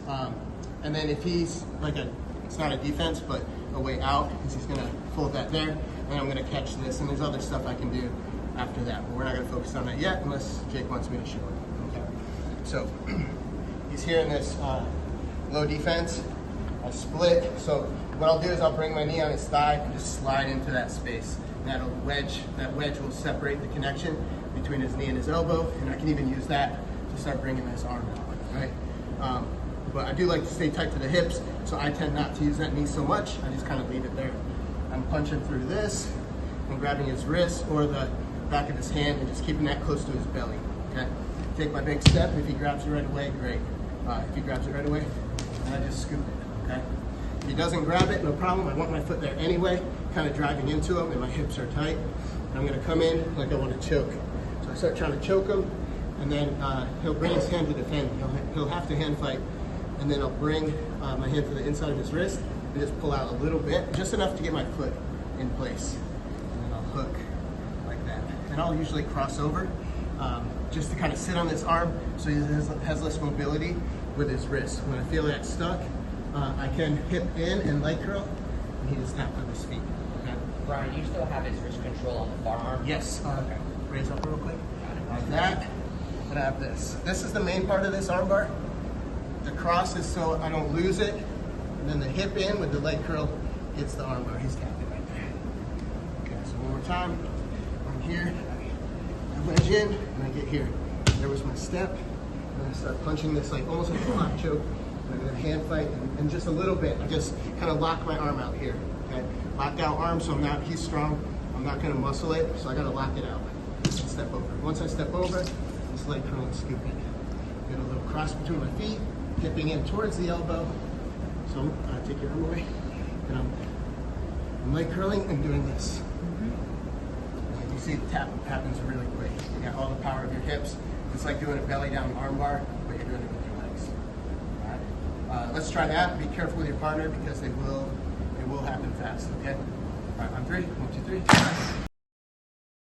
And then if he's like it's not a defense, but a way out, because he's gonna fold that there, and I'm gonna catch this, and there's other stuff I can do after that, but we're not gonna focus on that yet unless Jake wants me to show it. Okay. So he's here in this low defense. I split. So what I'll do is I'll bring my knee on his thigh and just slide into that space. And that wedge will separate the connection between his knee and his elbow, and I can even use that to start bringing his arm out, right? But I do like to stay tight to the hips, so I tend not to use that knee so much. I just kind of leave it there. I'm punching through this and grabbing his wrist or the back of his hand and just keeping that close to his belly, okay? Take my big step. If he grabs it right away, great. If he grabs it right away, and I just scoop it, okay? If he doesn't grab it, no problem. I want my foot there anyway, kind of driving into him, and my hips are tight. And I'm gonna come in like I want to choke. So I start trying to choke him, and then he'll bring his hand to defend. He'll have to hand fight, and then I'll bring my hand to the inside of his wrist and just pull out a little bit, just enough to get my foot in place. And then I'll hook like that. And I'll usually cross over just to kind of sit on this arm so he has less mobility with his wrist. When I feel that stuck, I can hip in and leg curl, and he just taps with his feet. Okay? Brian, you still have his wrist control on the forearm? Yes. Okay. Raise up real quick. Like that. And I have this. This is the main part of this armbar. The cross is so I don't lose it. And then the hip in with the leg curl gets the armbar. He's tapping right there. Okay, so one more time. I'm here. I wedge in, and I get here. There was my step. And I start punching this like almost like a lock choke. And I'm gonna hand fight and just a little bit. I just kind of lock my arm out here. Okay, lock out arm, so he's strong. I'm not gonna muscle it, so I gotta lock it out. Step over. Once I step over, just leg curl and scoop it. Get a little cross between my feet, hipping in towards the elbow. So take your arm away, and I'm leg curling and doing this. And you see the tap happens really quick. You got all the power of your hips. It's like doing a belly down arm bar, but you're doing it with your legs. All right. Let's try that. Be careful with your partner because it will happen fast. Okay. All right. On 3. 1, 2, 3.